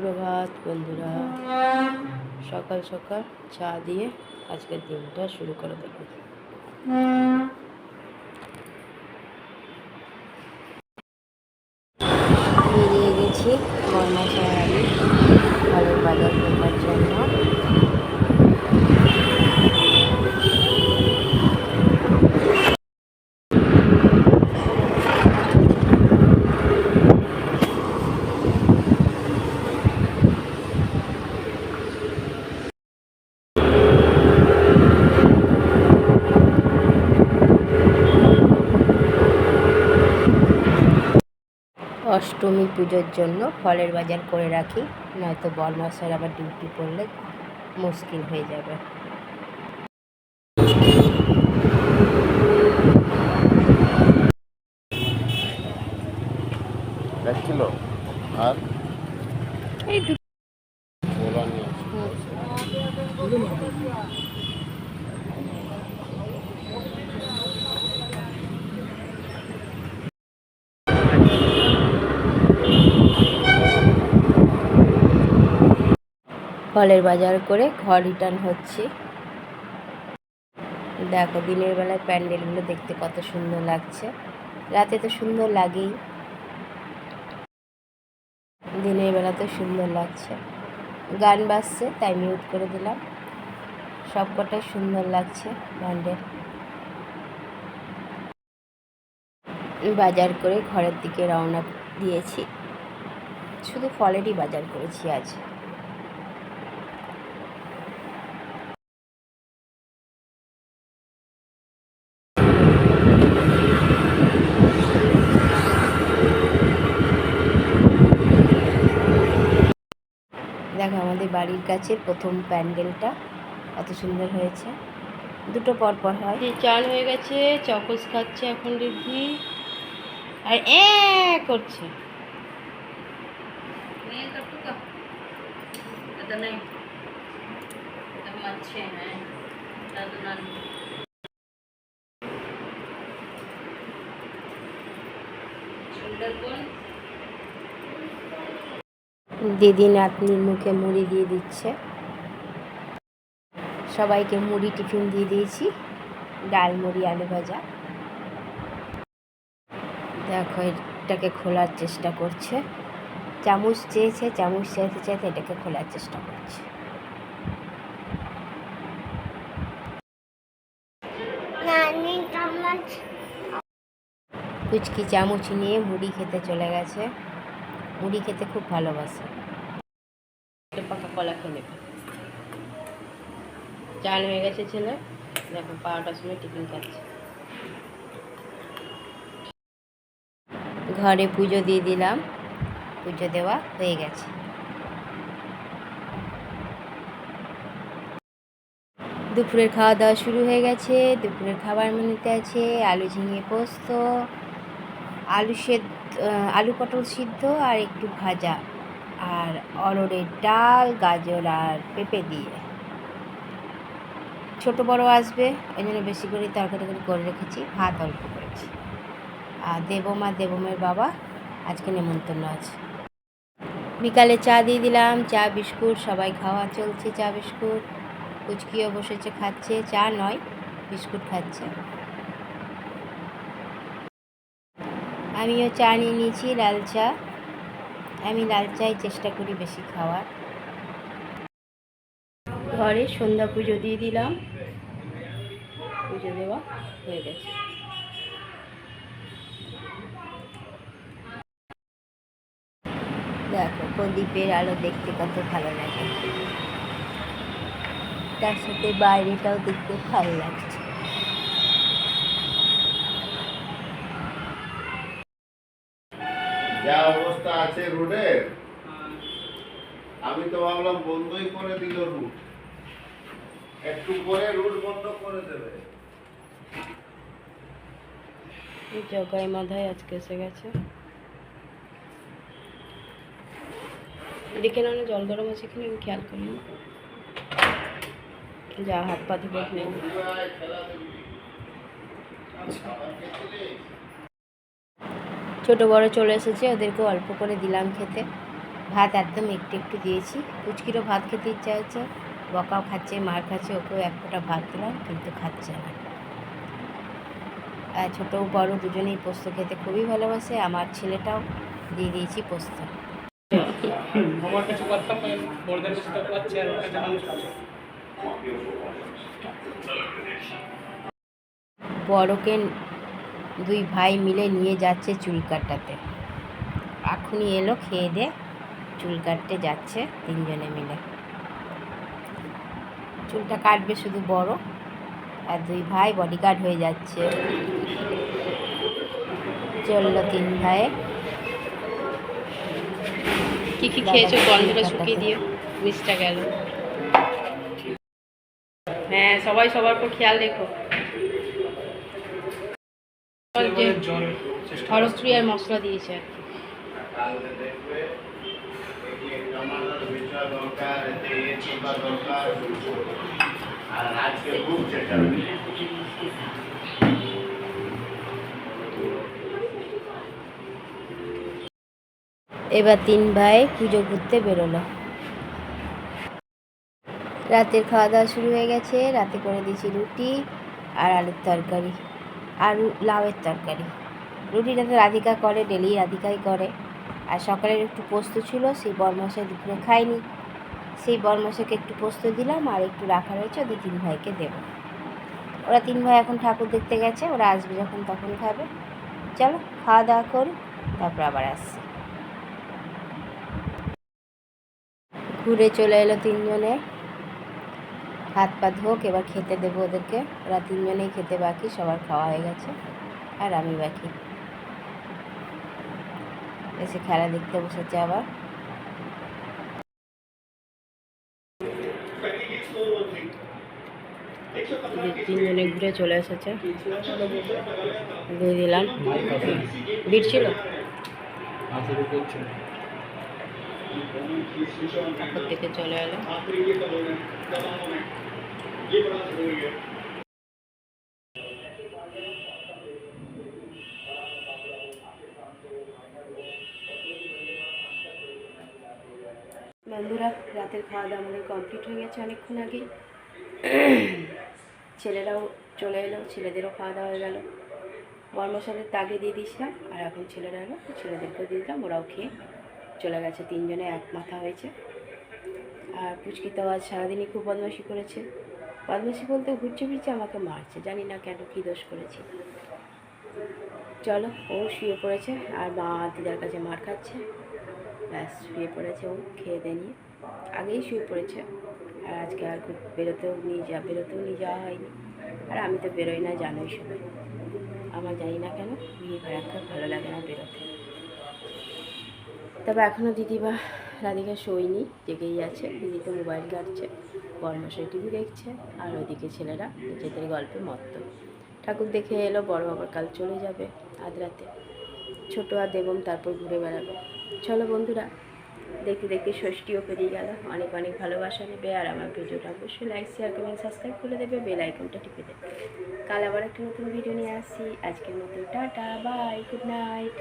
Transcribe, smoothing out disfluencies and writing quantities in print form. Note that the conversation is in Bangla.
সুপ্রভাত বন্ধুরা, সকাল সকাল চা দিয়ে আজকের দিনটা শুরু করে দেব। বেরিয়ে গেছি কর্মচারী ফলের বাজার করবার জন্য। অষ্টমী পুজোর জন্য ফলের বাজার করে রাখি, নয়তো বরমাসের আবার ডিউটি করলে মুশকিল হয়ে যাবে। আর এই ফলের বাজার করে ঘর রিটার্ন হচ্ছে। দেখো দিনের বেলায় প্যান্ডেলগুলো দেখতে কত সুন্দর লাগছে, রাতে তো সুন্দর লাগেই, দিনের বেলা তো সুন্দর লাগছে। গান বাজছে তাই মিউট করে দিলাম। সব কটাই সুন্দর লাগছে প্যান্ডেল। বাজার করে ঘরের দিকে রওনা দিয়েছি, শুধু ফলেরই বাজার করেছি আজ। দেখো আমাদের বাড়ির কাছে প্রথম প্যান্ডেলটা কত সুন্দর হয়েছে, দুটো পরপর হয়। চান হয়ে গেছে, চকোস খাচ্ছে এখন রিদ্ধি, আর করছে। দিদি নাতনির মুখে মুড়ি দিয়ে দিচ্ছে। সবাইকে মুড়ি টিফিন দিয়ে দিয়েছি, ডাল মুড়ি আলু ভাজা। দেখো এটাকে খোলার চেষ্টা করছে, চামচ চেয়েছে, চামচ চাইতে চাইতে এটাকে খোলার চেষ্টা করছে। কুচকি চামচ নিয়ে মুড়ি খেতে চলে গেছে, মুড়ি খেতে খুব ভালোবাসে। পাকা কলা খেয়ে নেবে। চান হয়ে গেছে ছেলে, দেখো 12টার সময় টিফিন খাচ্ছে। ঘরে পুজো দিয়ে দিলাম, পুজো দেওয়া হয়ে গেছে। দুপুরের খাওয়া দাওয়া শুরু হয়ে গেছে। দুপুরের খাবার মেনুতে আছে আলু ঝিঙে পোস্ত, আলু পটল সিদ্ধ আর একটু ভাজা, আর অরড়ের ডাল, গাজর আর পেঁপে দিয়ে। ছোটো বড় আসবে ওই জন্য বেশি করে তরকারি করে রেখেছি, ভাত অল্প করেছি। আর দেবমের বাবা আজকে নেমন্তন্ন আছে। বিকালে চা দিয়ে দিলাম, চা বিস্কুট সবাই খাওয়া চলছে। চা বিস্কুট কুচকিও বসেছে খাচ্ছে, চা নয় বিস্কুট খাচ্ছে। আমিও চা নিয়ে নিয়েছি, লাল চা। আমি লাল চাই চেষ্টা করি বেশি খাওয়ার। ঘরে সন্ধ্যা পুজো দিয়ে দিলাম, পুজো দেওয়া হয়ে গেছে। দেখো প্রদীপের আলো দেখতে কত ভালো লাগে, তার সাথে বাইরেটাও দেখতে ভালো লাগছে। যা অবস্থা আছে রোডের, আমি তো ভাবলাম বন্ধই করে দিল রুট, একটু পরে রুট বন্ধ করে দেবে। জগাই মাথায় আজকে এসে গেছে। দেখে না জল গরম আছে কিনা আমি খেয়াল করিনি, যা হাত পা ধুবে নেই। ছোটো বড় চলে এসেছে, ওদেরকে অল্প করে দিলাম খেতে। ভাত একদম একটু একটু দিয়েছি। পুচকিরও ভাত খেতে ইচ্ছা হচ্ছে, বকাও খাচ্ছে, মার খাচ্ছে, ওকেও এক ফোঁটা ভাত দিলাম কিন্তু খাচ্ছে না। আর ছোটো বড় দুজনেই পোস্ত খেতে খুবই ভালোবাসে, আমার ছেলেটাও দিয়ে দিয়েছি পোস্ত। আমার কিছু কথা বড়দের কাছে তো পাচ্ছে আর ওর কাছে মানুষ আছে। বড়কে দুই ভাই মিলে নিয়ে যাচ্ছে চুল কাটাতে। এখনই এলো, খেয়ে দিয়ে চুল কাটতে যাচ্ছে তিনজনে মিলে। চুলটা কাটবে শুধু বড়, আর দুই ভাই বডিগার্ড হয়ে যাচ্ছে। চললো তিন ভাই। কি কি খেয়েছো গন্ধটা শুকিয়ে দিও, মিসটা গেল। হ্যাঁ, সবাই সবার উপর খেয়াল রেখো। যে জল হরপ্রিয়ার মশলা দিয়েছে আর কি। কালকে দেখবে এই টমাটোর বিষয় দরকার, এই চিপা দরকার, আর আজকে খুব চেটাবে। এবার তিন ভাই পুজো ঘুরতে বেরোলো। রাতের খাওয়া দাওয়া শুরু হয়ে গেছে। রাতে করে দিয়েছি রুটি আর আলুর তরকারি আর লাউয়ের তরকারি। রুটিটা তো রাধিকা করে, ডেলি রাধিকাই করে। আর সকালের একটু পোস্ত ছিল, সেই বরমশাই দুপুরে খায়নি, সেই বরমশাইকে একটু পোস্ত দিলাম, আর একটু রাখা রয়েছে, ওদের তিন ভাইকে দেবো। ওরা তিন ভাই এখন ঠাকুর দেখতে গেছে, ওরা আসবে যখন তখন খাবে। চলো খাওয়া দাওয়া করি, তারপর আবার আসছি। ঘুরে চলে এলো তিনজনে, হাত পা ধোক, এবার খেতে দেবো ওদেরকে। ওরা তিনজনেই খেতে বাকি, সবার খাওয়া হয়ে গেছে আর আমি বাকি। এসে খেলা দেখতে বসেছে আবার। তিনজনে ঘুরে চলে এসেছে, দিয়ে দিলাম। বিট ছিল, তারপর থেকে চলে এলো। বন্ধুরা, রাতের খাওয়া দাওয়া আমাদের কমপ্লিট হয়ে গেছে অনেকক্ষণ আগেই। ছেলেরাও চলে এলো, ছেলেদেরও খাওয়া দাওয়া হয়ে গেল। বর্মশালের তাগে দিয়ে দিয়েছিলাম, আর এখন ছেলেরা এলো, ছেলেদেরকেও দিয়ে দিলাম, ওরাও খেয়ে চলে গেছে। তিনজনে এক মাথা হয়েছে। আর পুচকি তো আজ সারাদিনই খুব বদমাশি করেছে। বদমাশি বলতে ঘুরছে ফিরছে, আমাকে মারছে, জানি না কেন, কী দোষ করেছি। চলো, ও শুয়ে পড়েছে আর মা দিদার কাছে মার খাচ্ছে। ব্যাস, শুয়ে পড়েছে ও, খেয়ে দিয়ে নিয়ে আগেই শুয়ে পড়েছে। আর আজকে আর বেরোতেও নিয়ে যাওয়া হয়নি। আর আমি তো বেরোই না, জানোই সবাই। আমার জানি না কেন বিয়ে ঘর একটা ভালো লাগে না বেরোতে। তবে এখনও দিদিবা রাধিকা শোয়নি, জেগেই আছে। দিদি তো মোবাইল ঘাঁটছে, বড়মশাই টিভি দেখছে, আর ওইদিকে ছেলেরা নিজেদের গল্পে মত্ত। ঠাকুর দেখে এলো, বড় আবার কাল চলে যাবে আধ রাতে। ছোটো আর দেবম তারপর ঘুরে বেড়াবে। চলো বন্ধুরা, দেখতে দেখতে ষষ্ঠীও পেরিয়ে গেল। অনেক অনেক ভালোবাসা নেবে, আর আমার ভিডিওটা অবশ্যই লাইক শেয়ার কমেন্ট সাবস্ক্রাইব করে দেবে, বেল আইকনটা টিপে দেবে। কাল আবার একটা নতুন ভিডিও নিয়ে আসছি। আজকের মতো টাটা, বাই, গুড নাইট।